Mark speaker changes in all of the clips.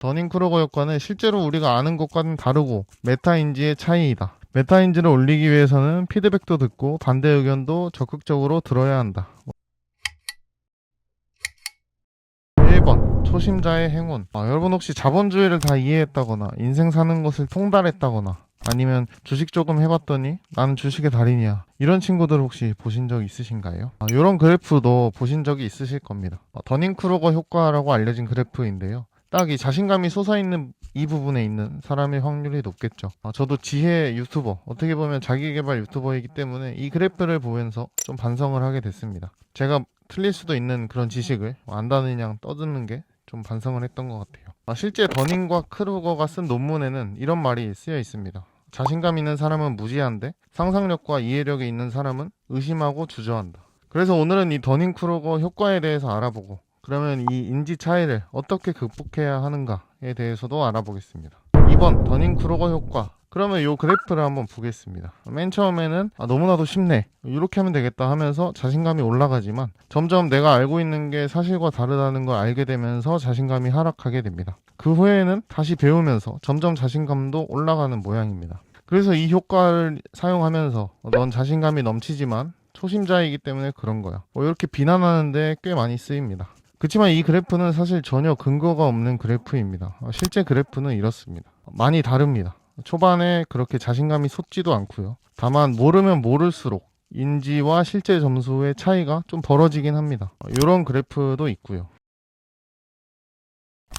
Speaker 1: 더닝크루거 효과는 실제로 우리가 아는 것과는 다르고 메타인지의 차이이다. 메타인지를 올리기 위해서는 피드백도 듣고 반대 의견도 적극적으로 들어야 한다. 1번 초심자의 행운. 여러분 혹시 자본주의를 다 이해했다거나 인생 사는 것을 통달했다거나 아니면 주식 조금 해봤더니 나는 주식의 달인이야, 이런 친구들 혹시 보신 적 있으신가요? 이런 그래프도 보신 적이 있으실 겁니다. 더닝크루거 효과라고 알려진 그래프인데요, 딱 이 자신감이 솟아있는 이 부분에 있는 사람의 확률이 높겠죠. 저도 지혜 유튜버, 어떻게 보면 자기계발 유튜버이기 때문에 이 그래프를 보면서 좀 반성을 하게 됐습니다. 제가 틀릴 수도 있는 그런 지식을 안다는 양 떠드는 게 좀 반성을 했던 것 같아요. 실제 더닝과 크루거가 쓴 논문에는 이런 말이 쓰여 있습니다. 자신감 있는 사람은 무지한데 상상력과 이해력이 있는 사람은 의심하고 주저한다. 그래서 오늘은 이 더닝크루거 효과에 대해서 알아보고, 그러면 이 인지 차이를 어떻게 극복해야 하는가에 대해서도 알아보겠습니다. 2번 더닝크루거 효과. 그러면 이 그래프를 한번 보겠습니다. 맨 처음에는 너무나도 쉽네, 이렇게 하면 되겠다 하면서 자신감이 올라가지만 점점 내가 알고 있는 게 사실과 다르다는 걸 알게 되면서 자신감이 하락하게 됩니다. 그 후에는 다시 배우면서 점점 자신감도 올라가는 모양입니다. 그래서 이 효과를 사용하면서 넌 자신감이 넘치지만 초심자이기 때문에 그런 거야, 이렇게 비난하는데 꽤 많이 쓰입니다. 그렇지만 이 그래프는 사실 전혀 근거가 없는 그래프입니다. 실제 그래프는 이렇습니다. 많이 다릅니다. 초반에 그렇게 자신감이 솟지도 않고요. 다만 모르면 모를수록 인지와 실제 점수의 차이가 좀 벌어지긴 합니다. 이런 그래프도 있고요.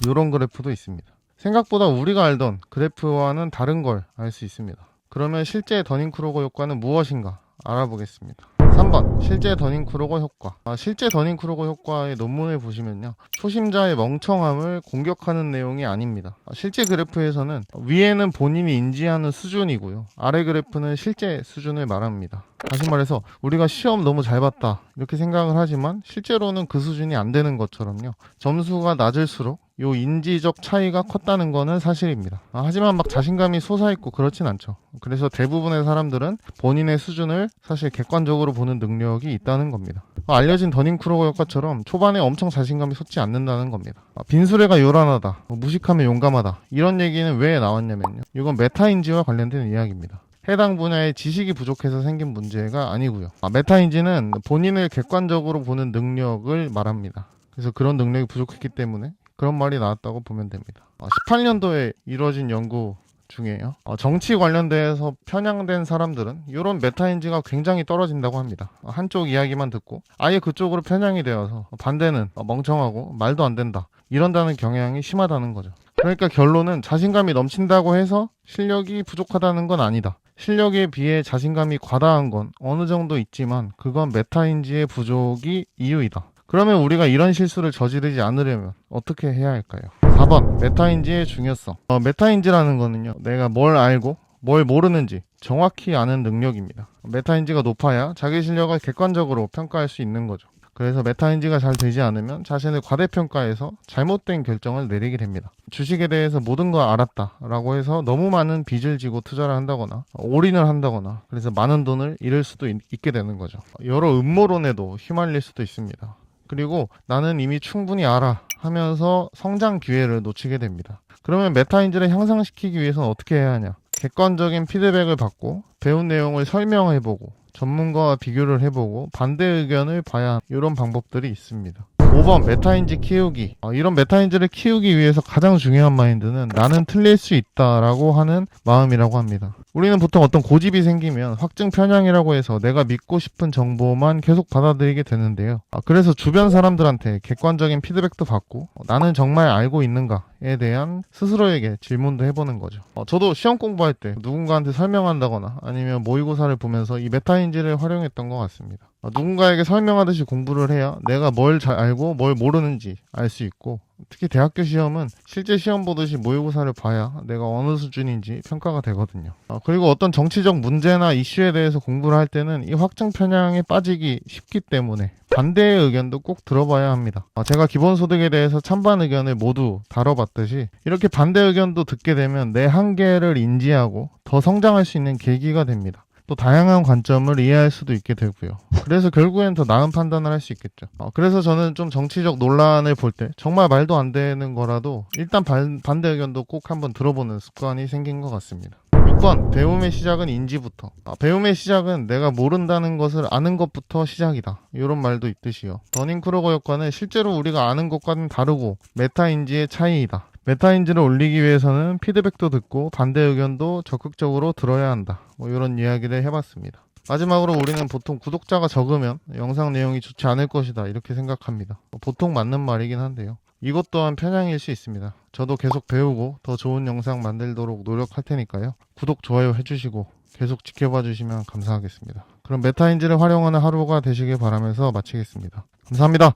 Speaker 1: 이런 그래프도 있습니다. 생각보다 우리가 알던 그래프와는 다른 걸 알 수 있습니다. 그러면 실제 더닝크루거 효과는 무엇인가 알아보겠습니다. 3번 실제 더닝크루거 효과. 실제 더닝크루거 효과의 논문을 보시면요, 초심자의 멍청함을 공격하는 내용이 아닙니다. 실제 그래프에서는 위에는 본인이 인지하는 수준이고요, 아래 그래프는 실제 수준을 말합니다. 다시 말해서 우리가 시험 너무 잘 봤다 이렇게 생각을 하지만 실제로는 그 수준이 안 되는 것처럼요, 점수가 낮을수록 요 인지적 차이가 컸다는 거는 사실입니다. 하지만 막 자신감이 솟아있고 그렇진 않죠. 그래서 대부분의 사람들은 본인의 수준을 사실 객관적으로 보는 능력이 있다는 겁니다. 알려진 더닝크루거 효과처럼 초반에 엄청 자신감이 솟지 않는다는 겁니다. 빈수레가 요란하다, 무식하면 용감하다, 이런 얘기는 왜 나왔냐면요, 이건 메타인지와 관련된 이야기입니다. 해당 분야의 지식이 부족해서 생긴 문제가 아니고요. 메타인지는 본인을 객관적으로 보는 능력을 말합니다. 그래서 그런 능력이 부족했기 때문에 그런 말이 나왔다고 보면 됩니다. 18년도에 이루어진 연구 중에요, 정치 관련돼서 편향된 사람들은 이런 메타인지가 굉장히 떨어진다고 합니다. 한쪽 이야기만 듣고 아예 그쪽으로 편향이 되어서 반대는 멍청하고 말도 안 된다, 이런다는 경향이 심하다는 거죠. 그러니까 결론은 자신감이 넘친다고 해서 실력이 부족하다는 건 아니다. 실력에 비해 자신감이 과다한 건 어느 정도 있지만 그건 메타인지의 부족이 이유이다. 그러면 우리가 이런 실수를 저지르지 않으려면 어떻게 해야 할까요? 4번 메타인지의 중요성. 메타인지라는 거는요, 내가 뭘 알고 뭘 모르는지 정확히 아는 능력입니다. 메타인지가 높아야 자기 실력을 객관적으로 평가할 수 있는 거죠. 그래서 메타인지가 잘 되지 않으면 자신을 과대평가해서 잘못된 결정을 내리게 됩니다. 주식에 대해서 모든 걸 알았다 라고 해서 너무 많은 빚을 지고 투자를 한다거나 올인을 한다거나 그래서 많은 돈을 잃을 수도 있게 되는 거죠. 여러 음모론에도 휘말릴 수도 있습니다. 그리고 나는 이미 충분히 알아 하면서 성장 기회를 놓치게 됩니다. 그러면 메타인지를 향상시키기 위해서는 어떻게 해야 하냐? 객관적인 피드백을 받고 배운 내용을 설명해보고 전문가와 비교를 해보고 반대 의견을 봐야 하는 이런 방법들이 있습니다. 5번 메타인지 키우기. 이런 메타인지를 키우기 위해서 가장 중요한 마인드는 나는 틀릴 수 있다라고 하는 마음이라고 합니다. 우리는 보통 어떤 고집이 생기면 확증 편향이라고 해서 내가 믿고 싶은 정보만 계속 받아들이게 되는데요. 그래서 주변 사람들한테 객관적인 피드백도 받고 나는 정말 알고 있는가에 대한 스스로에게 질문도 해보는 거죠. 저도 시험 공부할 때 누군가한테 설명한다거나 아니면 모의고사를 보면서 이 메타인지를 활용했던 것 같습니다. 누군가에게 설명하듯이 공부를 해야 내가 뭘 잘 알고 뭘 모르는지 알 수 있고, 특히 대학교 시험은 실제 시험 보듯이 모의고사를 봐야 내가 어느 수준인지 평가가 되거든요. 그리고 어떤 정치적 문제나 이슈에 대해서 공부를 할 때는 이 확증 편향에 빠지기 쉽기 때문에 반대의 의견도 꼭 들어봐야 합니다. 제가 기본소득에 대해서 찬반 의견을 모두 다뤄봤듯이 이렇게 반대 의견도 듣게 되면 내 한계를 인지하고 더 성장할 수 있는 계기가 됩니다. 또 다양한 관점을 이해할 수도 있게 되고요. 그래서 결국엔 더 나은 판단을 할 수 있겠죠. 그래서 저는 좀 정치적 논란을 볼 때 정말 말도 안 되는 거라도 일단 반대 의견도 꼭 한번 들어보는 습관이 생긴 것 같습니다. 6번, 배움의 시작은 인지부터. 배움의 시작은 내가 모른다는 것을 아는 것부터 시작이다. 이런 말도 있듯이요. 더닝크루거 효과는 실제로 우리가 아는 것과는 다르고 메타인지의 차이이다. 메타인지를 올리기 위해서는 피드백도 듣고 반대 의견도 적극적으로 들어야 한다. 이런 이야기를 해봤습니다. 마지막으로 우리는 보통 구독자가 적으면 영상 내용이 좋지 않을 것이다 이렇게 생각합니다. 보통 맞는 말이긴 한데요. 이것 또한 편향일 수 있습니다. 저도 계속 배우고 더 좋은 영상 만들도록 노력할 테니까요. 구독, 좋아요 해주시고 계속 지켜봐 주시면 감사하겠습니다. 그럼 메타인지를 활용하는 하루가 되시길 바라면서 마치겠습니다. 감사합니다.